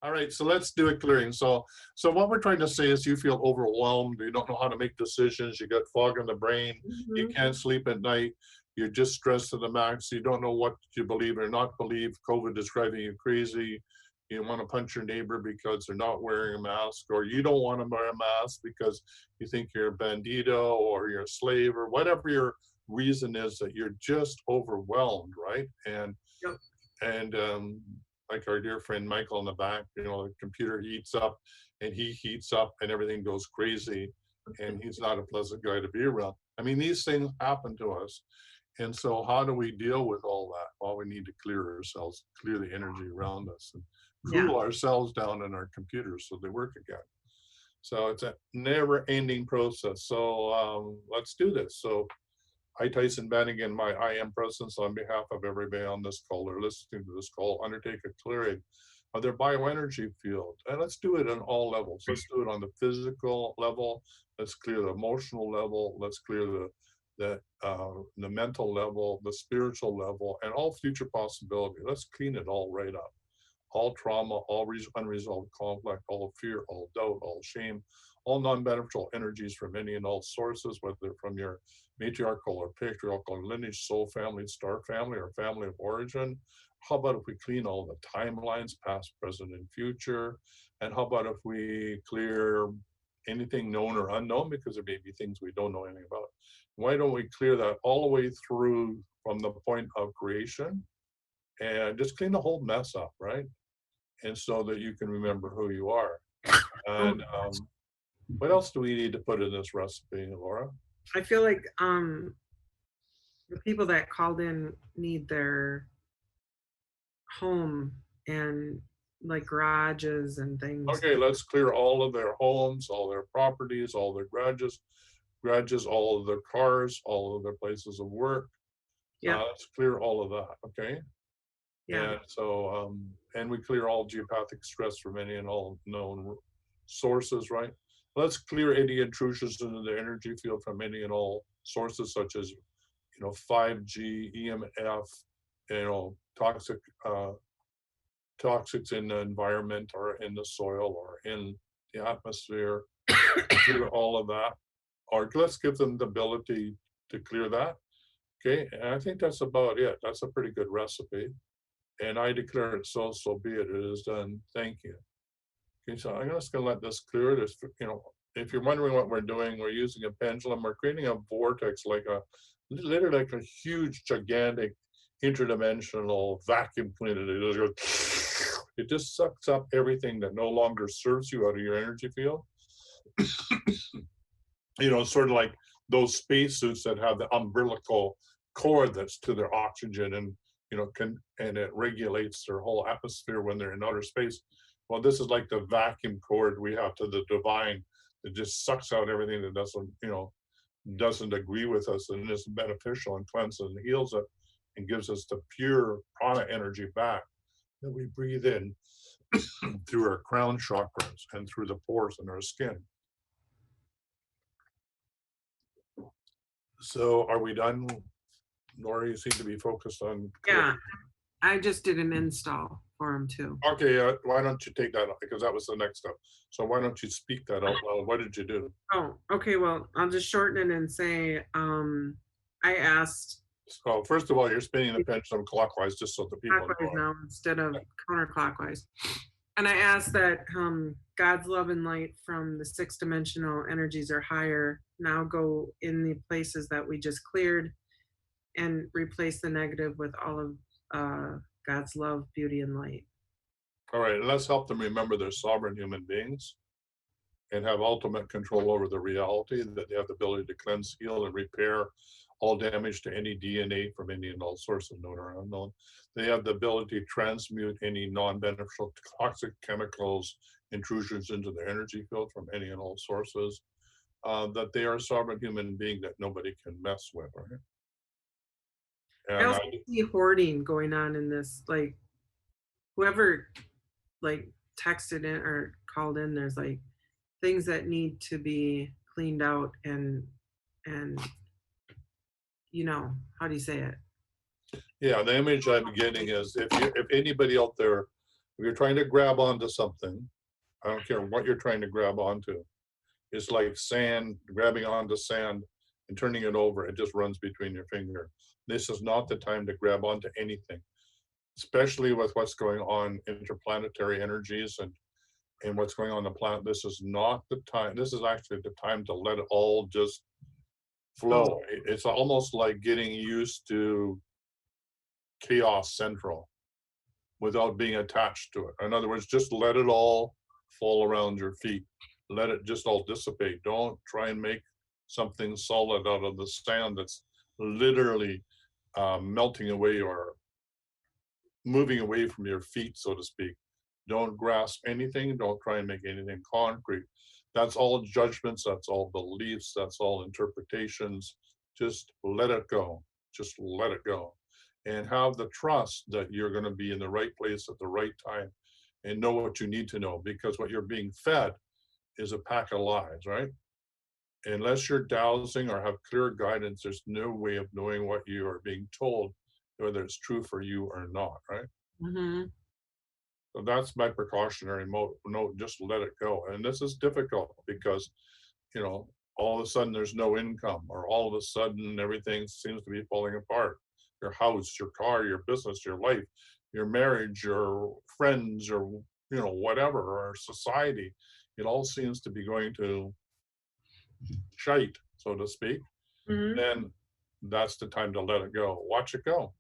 All right, so let's do a clearing. So what we're trying to say is you feel overwhelmed, you don't know how to make decisions, you got fog in the brain, you Mhm. can't sleep at night, you're just stressed to the max, you don't know what you believe or not believe, COVID is driving you crazy, you want to punch your neighbor because they're not wearing a mask, or you don't want to wear a mask because you think you're a bandito or you're a slave or whatever your reason is that you're just overwhelmed, right? Yep. And like our dear friend Michael in the back, the computer heats up and he heats up and everything goes crazy, and he's not a pleasant guy to be around. I mean, these things happen to us. And so how do we deal with all that? Well, we need to clear ourselves, clear the energy around us, and Yeah. cool ourselves down in our computers so they work again. So it's a never ending process. So let's do this. So I, Tyson Bannigan, my I am presence on behalf of everybody on this call or listening to this call, undertake a clearing of their bioenergy field. And let's do it on all levels. Let's do it on the physical level. Let's clear the emotional level. Let's clear the mental level, the spiritual level, and all future possibility. Let's clean it all right up. All trauma, all unresolved conflict, all fear, all doubt, all shame, all non-beneficial energies from any and all sources, whether from your matriarchal or patriarchal lineage, soul family, star family, or family of origin. How about if we clean all the timelines, past, present, and future? And how about if we clear anything known or unknown, because there may be things we don't know anything about? Why don't we clear that all the way through from the point of creation and just clean the whole mess up, right? And so that you can remember who you are. Oh, And what else do we need to put in this recipe, Laura? I feel like the people that called in need their home and like garages and things. Okay, let's clear all of their homes, all their properties, all their garages, all of their cars, all of their places of work. Yeah. Let's clear all of that, okay? Yeah. And so, and we clear all geopathic stress from any and all known sources, right? Let's clear any intrusions into the energy field from any and all sources, such as 5G, EMF, toxic toxics in the environment or in the soil or in the atmosphere. Clear all of that, or let's give them the ability to clear that. Okay, and I think that's about it. That's a pretty good recipe. And I declare it so, so be it. It is done. Thank you. Okay, so I'm just gonna let this clear. This, if you're wondering what we're doing, we're using a pendulum. We're creating a vortex, literally like a huge, gigantic, interdimensional vacuum cleaner. It just sucks up everything that no longer serves you out of your energy field. Sort of like those spacesuits that have the umbilical cord that's to their oxygen, and and it regulates their whole atmosphere when they're in outer space. Well, this is like the vacuum cord we have to the divine that just sucks out everything that doesn't agree with us and is beneficial, and cleanses and heals it and gives us the pure prana energy back that we breathe in through our crown chakras and through the pores in our skin. So are we done? Laura, you seem to be focused on clear. Yeah. I just did an install for him too. Okay, why don't you take that up, because that was the next step. So why don't you speak that out loud? What did you do? Oh, okay. Well, I'll just shorten it and say I asked So first of all, you're spinning the pendulum clockwise, just so the people clockwise know. now instead of counterclockwise. And I asked that God's love and light from the 6-dimensional energies or higher now go in the places that we just cleared and replace the negative with all of God's love, beauty, and light. All right, and let's help them remember they're sovereign human beings and have ultimate control over the reality, that they have the ability to cleanse, heal, and repair all damage to any DNA from any and all sources, known or unknown. They have the ability to transmute any non-beneficial toxic chemicals, intrusions into their energy field from any and all sources, that they are a sovereign human being that nobody can mess with, right? I And also see hoarding going on in this, like whoever like texted in or called in, there's like things that need to be cleaned out and how do you say it? yeah, the image I'm getting is if anybody out there If you're trying to grab onto something, I don't care what you're trying to grab onto. It's like sand, grabbing onto sand and turning it over. It just runs between your fingers. This is not the time to grab onto anything, especially with what's going on interplanetary energies and what's going on the planet. This is not the time. This is actually the time to let it all just Oh, flow. It's almost like getting used to chaos central without being attached to it. In other words, just let it all fall around your feet. Let it just all dissipate. Don't try and make something solid out of the sand that's literally melting away or moving away from your feet, so to speak. Don't grasp anything. Don't try and make anything concrete. That's all judgments. That's all beliefs. That's all interpretations. Just let it go. Just let it go. And have the trust that you're going to be in the right place at the right time and know what you need to know, because what you're being fed is a pack of lies, right? Unless you're dowsing or have clear guidance, there's no way of knowing what you are being told, whether it's true for you or not, right? mm-hmm. So that's my precautionary note, just let it go. And this is difficult because, all of a sudden there's no income, or all of a sudden everything seems to be falling apart. Your house, your car, your business, your life, your marriage, your friends, or, whatever, or society. It all seems to be going to shite, so to speak. Mm-hmm. Then that's the time to let it go. Watch it go.